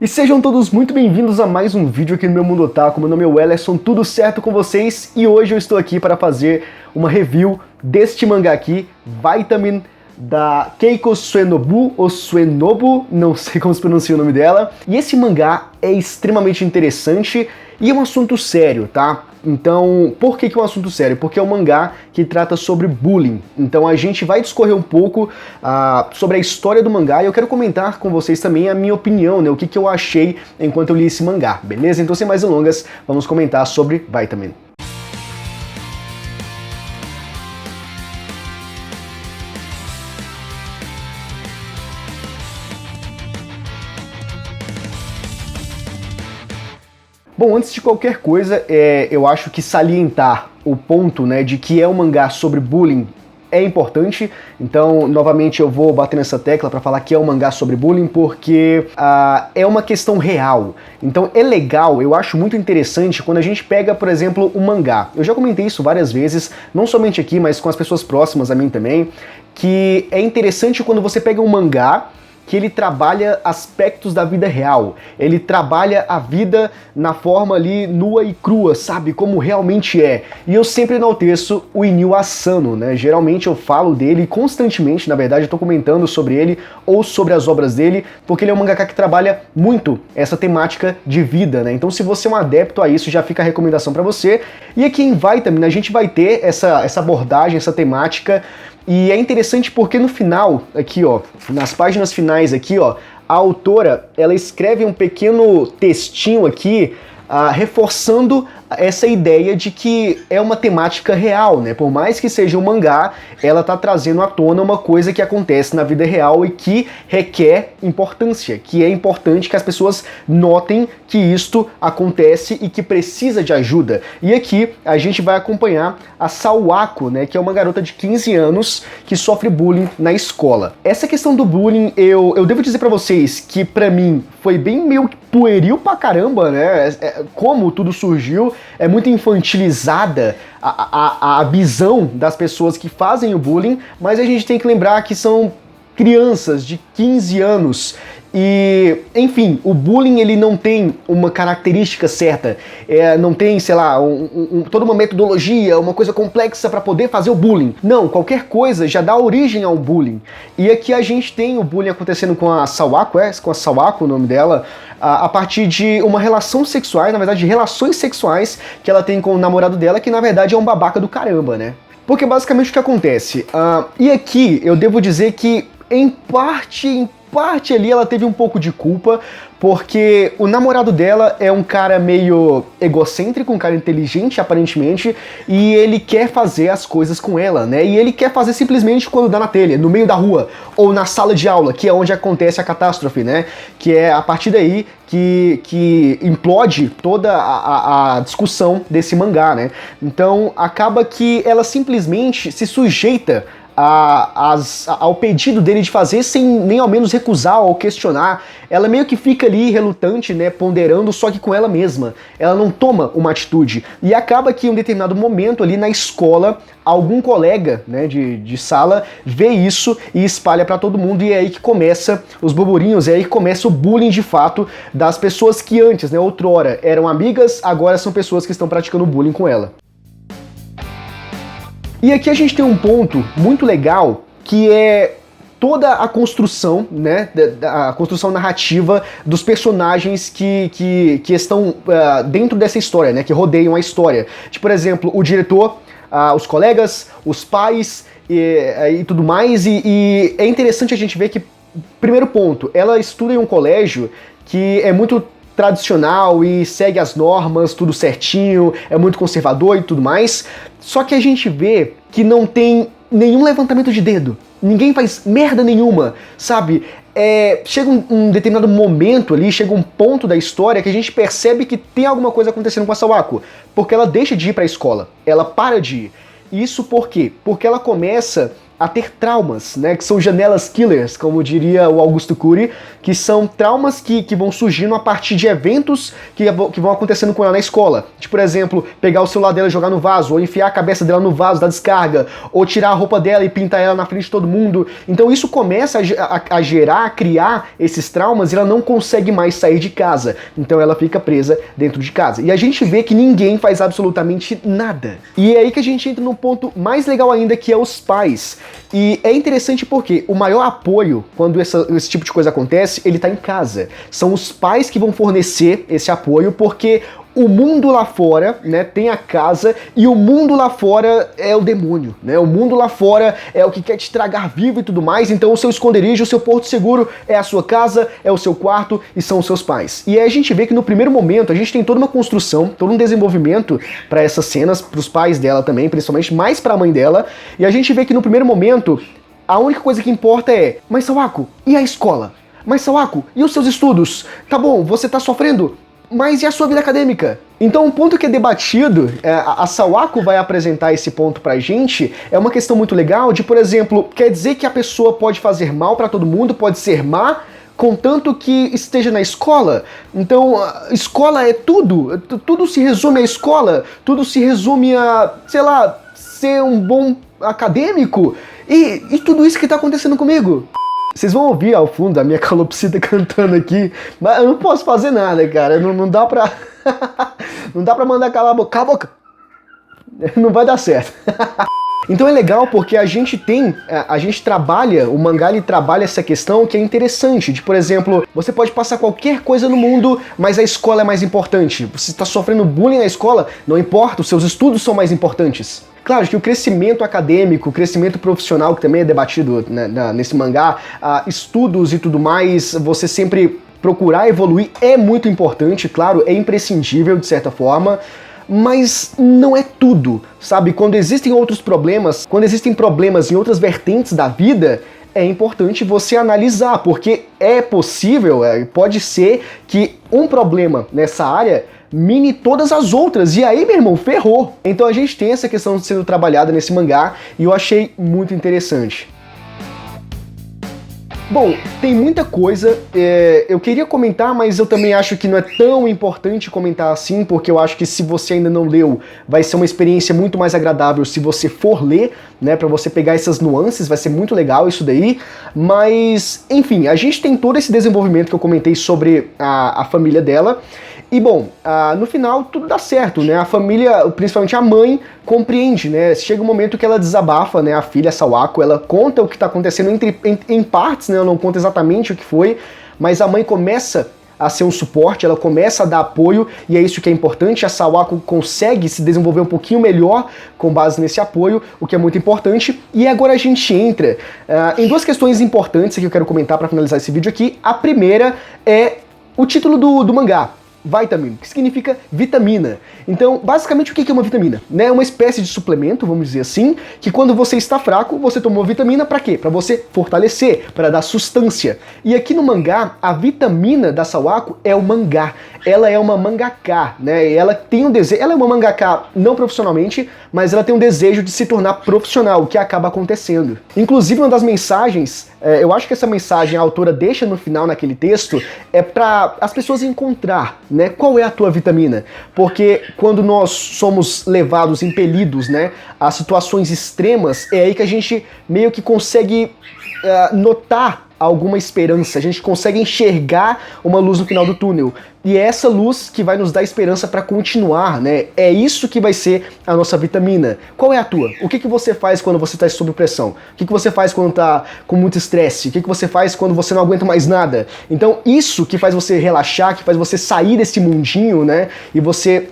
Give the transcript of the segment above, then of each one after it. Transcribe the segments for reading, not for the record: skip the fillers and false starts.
E sejam todos muito bem-vindos a mais um vídeo aqui no meu Mundo Otaku. Meu nome é Wellerson, tudo certo com vocês? E hoje eu estou aqui para fazer uma review deste mangá aqui, Vitamin, da Keiko Suenobu, ou Suenobu, não sei como se pronuncia o nome dela. E esse mangá é extremamente interessante e é um assunto sério, tá? Então, por que é um assunto sério? Porque é um mangá que trata sobre bullying. Então a gente vai discorrer um pouco sobre a história do mangá e eu quero comentar com vocês também a minha opinião, né? O que eu achei enquanto eu li esse mangá, beleza? Então sem mais delongas, vamos comentar sobre Vitamin. Bom, antes de qualquer coisa, eu acho que salientar o ponto, né, de que é um mangá sobre bullying é importante. Então, novamente, eu vou bater nessa tecla para falar que é um mangá sobre bullying, porque é uma questão real. Então, é legal, eu acho muito interessante quando a gente pega, por exemplo, um mangá. Eu já comentei isso várias vezes, não somente aqui, mas com as pessoas próximas a mim também, que é interessante quando você pega um mangá que ele trabalha aspectos da vida real, ele trabalha a vida na forma ali nua e crua, sabe, como realmente é. E eu sempre enalteço o Inio Asano, né, geralmente eu falo dele constantemente, na verdade eu tô comentando sobre ele ou sobre as obras dele, porque ele é um mangaka que trabalha muito essa temática de vida, né, então se você é um adepto a isso, já fica a recomendação pra você. E aqui em Vitamin a gente vai ter essa abordagem, essa temática. E é interessante porque no final, aqui ó, nas páginas finais aqui ó, a autora, ela escreve um pequeno textinho aqui, reforçando essa ideia de que é uma temática real, né? Por mais que seja um mangá, ela tá trazendo à tona uma coisa que acontece na vida real e que requer importância, que é importante que as pessoas notem que isto acontece e que precisa de ajuda. E aqui a gente vai acompanhar a Sawako, né? Que é uma garota de 15 anos que sofre bullying na escola. Essa questão do bullying, eu devo dizer pra vocês que pra mim foi bem meio pueril pra caramba, né? Como tudo surgiu, é muito infantilizada a visão das pessoas que fazem o bullying, mas a gente tem que lembrar que são crianças de 15 anos. E, enfim, o bullying ele não tem uma característica certa, não tem, sei lá, toda uma metodologia, uma coisa complexa para poder fazer o bullying. Não, qualquer coisa já dá origem ao bullying. E aqui a gente tem o bullying acontecendo com a Sawako, com a Sawako o nome dela, a partir de uma relação sexual, na verdade, relações sexuais que ela tem com o namorado dela, que na verdade é um babaca do caramba, né? Porque basicamente o que acontece? E aqui eu devo dizer que em parte ali ela teve um pouco de culpa, porque o namorado dela é um cara meio egocêntrico, um cara inteligente aparentemente, e ele quer fazer as coisas com ela, né? E ele quer fazer simplesmente quando dá na telha, no meio da rua, ou na sala de aula, que é onde acontece a catástrofe, né? Que é a partir daí que implode toda a discussão desse mangá, né? Então acaba que ela simplesmente se sujeita ao pedido dele de fazer sem nem ao menos recusar ou questionar. Ela meio que fica ali relutante, né, ponderando, só que com ela mesma. Ela não toma uma atitude. E acaba que em um determinado momento ali na escola, algum colega, né, de sala vê isso e espalha pra todo mundo, e é aí que começa os burburinhos, é aí que começa o bullying de fato das pessoas que antes, né, outrora eram amigas, agora são pessoas que estão praticando bullying com ela. E aqui a gente tem um ponto muito legal, que é toda a construção, né, a construção narrativa dos personagens que estão dentro dessa história, né, que rodeiam a história. Tipo, por exemplo, o diretor, os colegas, os pais e tudo mais, e é interessante a gente ver que, primeiro ponto, ela estuda em um colégio que é muito tradicional e segue as normas, tudo certinho, é muito conservador e tudo mais, só que a gente vê que não tem nenhum levantamento de dedo, ninguém faz merda nenhuma, sabe? Chega um determinado momento ali, chega um ponto da história que a gente percebe que tem alguma coisa acontecendo com a Sawako, porque ela deixa de ir pra escola, ela para de ir. Isso por quê? Porque ela começa a ter traumas, né, que são janelas killers, como diria o Augusto Cury, que são traumas que vão surgindo a partir de eventos que vão acontecendo com ela na escola. Tipo, por exemplo, pegar o celular dela e jogar no vaso, ou enfiar a cabeça dela no vaso da descarga, ou tirar a roupa dela e pintar ela na frente de todo mundo. Então isso começa a gerar, a criar esses traumas e ela não consegue mais sair de casa. Então ela fica presa dentro de casa. E a gente vê que ninguém faz absolutamente nada. E é aí que a gente entra num ponto mais legal ainda, que é os pais. E é interessante porque o maior apoio, quando esse tipo de coisa acontece, ele tá em casa. São os pais que vão fornecer esse apoio, porque o mundo lá fora, né, tem a casa, e o mundo lá fora é o demônio, né? O mundo lá fora é o que quer te estragar vivo e tudo mais. Então o seu esconderijo, o seu porto seguro é a sua casa, é o seu quarto e são os seus pais. E aí a gente vê que no primeiro momento a gente tem toda uma construção, todo um desenvolvimento para essas cenas, para os pais dela também, principalmente mais para a mãe dela. E a gente vê que no primeiro momento a única coisa que importa é: mas Sawako, e a escola? Mas Sawako, e os seus estudos? Tá bom, você tá sofrendo, mas e a sua vida acadêmica? Então um ponto que é debatido, a Sawako vai apresentar esse ponto pra gente, é uma questão muito legal de, por exemplo, quer dizer que a pessoa pode fazer mal pra todo mundo, pode ser má, contanto que esteja na escola? Então, a escola é tudo? Tudo se resume à escola? Tudo se resume a, sei lá, ser um bom acadêmico? E tudo isso que tá acontecendo comigo? Vocês vão ouvir ao fundo a minha calopsita cantando aqui, mas eu não posso fazer nada, cara. Não dá pra... não dá pra mandar calar a boca. Cala a boca! Não vai dar certo. Então é legal porque a gente trabalha, o mangá ele trabalha essa questão que é interessante, de, por exemplo, você pode passar qualquer coisa no mundo, mas a escola é mais importante. Você está sofrendo bullying na escola, não importa, os seus estudos são mais importantes. Claro que o crescimento acadêmico, o crescimento profissional, que também é debatido, né, nesse mangá, estudos e tudo mais, você sempre procurar evoluir é muito importante, claro, é imprescindível de certa forma, mas não é tudo, sabe? Quando existem outros problemas, quando existem problemas em outras vertentes da vida, é importante você analisar, porque é possível, pode ser que um problema nessa área mine todas as outras, e aí, meu irmão, ferrou. Então a gente tem essa questão sendo trabalhada nesse mangá, e eu achei muito interessante. Bom, tem muita coisa, eu queria comentar, mas eu também acho que não é tão importante comentar assim, porque eu acho que se você ainda não leu, vai ser uma experiência muito mais agradável se você for ler, né, pra você pegar essas nuances, vai ser muito legal isso daí, mas, enfim, a gente tem todo esse desenvolvimento que eu comentei sobre a família dela, e bom, no final tudo dá certo, né, a família, principalmente a mãe, compreende, né, chega um momento que ela desabafa, né, a filha Sawako, ela conta o que tá acontecendo em partes, né, ela não conta exatamente o que foi, mas a mãe começa a ser um suporte, ela começa a dar apoio, e é isso que é importante, a Sawako consegue se desenvolver um pouquinho melhor com base nesse apoio, o que é muito importante, e agora a gente entra em duas questões importantes que eu quero comentar para finalizar esse vídeo aqui. A primeira é o título do mangá, Vitamin, que significa vitamina. Então, basicamente, o que é uma vitamina? É uma espécie de suplemento, vamos dizer assim, que quando você está fraco, você tomou vitamina para quê? Para você fortalecer, para dar sustância. E aqui no mangá, a vitamina da Sawako é o mangá. Ela é uma mangaka, né? Ela tem um desejo, ela é uma mangaka não profissionalmente, mas ela tem um desejo de se tornar profissional, o que acaba acontecendo. Inclusive, uma das mensagens, eu acho que essa mensagem a autora deixa no final naquele texto, é para as pessoas encontrar, né, qual é a tua vitamina. Porque quando nós somos levados, impelidos, né, a situações extremas, é aí que a gente meio que consegue notar alguma esperança, a gente consegue enxergar uma luz no final do túnel. E é essa luz que vai nos dar esperança para continuar, né? É isso que vai ser a nossa vitamina. Qual é a tua? O que você faz quando você está sob pressão? O que você faz quando está com muito estresse? O que você faz quando você não aguenta mais nada? Então isso que faz você relaxar, que faz você sair desse mundinho, né? E você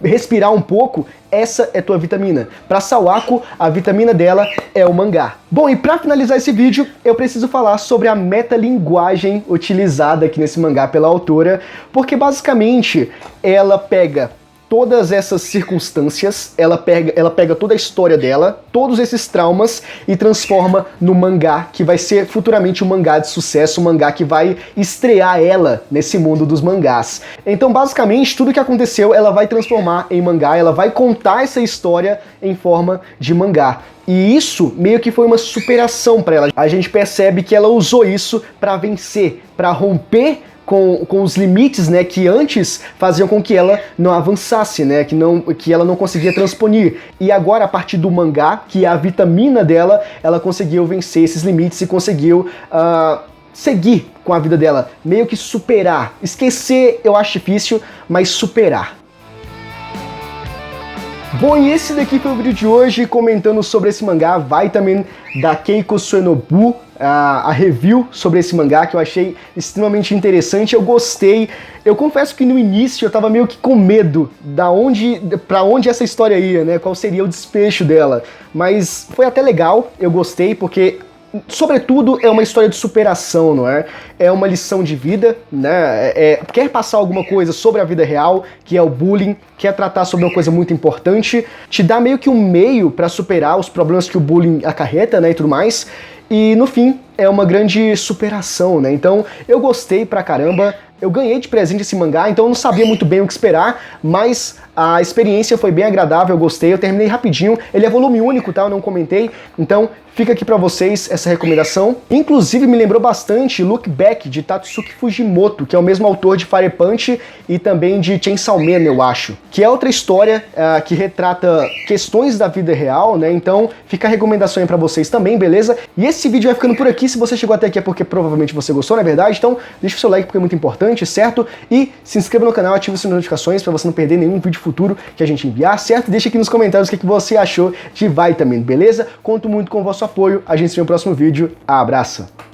respirar um pouco, essa é tua vitamina. Para Sawako, a vitamina dela é o mangá. Bom, e para finalizar esse vídeo, eu preciso falar sobre a metalinguagem utilizada aqui nesse mangá pela autora, porque basicamente ela pega todas essas circunstâncias, ela pega toda a história dela, todos esses traumas e transforma no mangá que vai ser futuramente um mangá de sucesso, um mangá que vai estrear ela nesse mundo dos mangás. Então, basicamente, tudo que aconteceu, ela vai transformar em mangá, ela vai contar essa história em forma de mangá. E isso meio que foi uma superação para ela. A gente percebe que ela usou isso para vencer, para romper com os limites, né, que antes faziam com que ela não avançasse, né, que ela não conseguia transponir. E agora, a partir do mangá, que é a vitamina dela, ela conseguiu vencer esses limites e conseguiu seguir com a vida dela, meio que superar. Esquecer eu acho difícil, mas superar. Bom, e esse daqui foi o vídeo de hoje comentando sobre esse mangá, vai também da Keiko Soenobu, a review sobre esse mangá que eu achei extremamente interessante, eu gostei. Eu confesso que no início eu tava meio que com medo pra onde essa história ia, né? Qual seria o desfecho dela. Mas foi até legal, eu gostei porque sobretudo é uma história de superação, não é? É uma lição de vida, né? Quer passar alguma coisa sobre a vida real, que é o bullying, quer tratar sobre uma coisa muito importante, te dá meio que um meio para superar os problemas que o bullying acarreta, né, e tudo mais. E no fim, é uma grande superação, né? Então, eu gostei pra caramba. Eu ganhei de presente esse mangá, então eu não sabia muito bem o que esperar, mas a experiência foi bem agradável, eu gostei, eu terminei rapidinho. Ele é volume único, tá? Eu não comentei, então fica aqui pra vocês essa recomendação. Inclusive me lembrou bastante Look Back, de Tatsuki Fujimoto, que é o mesmo autor de Fire Punch e também de Chainsaw Man, eu acho. Que é outra história que retrata questões da vida real, né? Então fica a recomendação aí pra vocês também, beleza? E esse vídeo vai ficando por aqui. Se você chegou até aqui é porque provavelmente você gostou, não é verdade? Então deixa o seu like porque é muito importante, certo? E se inscreva no canal, ative as notificações pra você não perder nenhum vídeo futuro que a gente enviar, certo? Deixa aqui nos comentários o que você achou de Vitamin, beleza? Conto muito com o vosso apoio. A gente se vê no próximo vídeo. Abraço!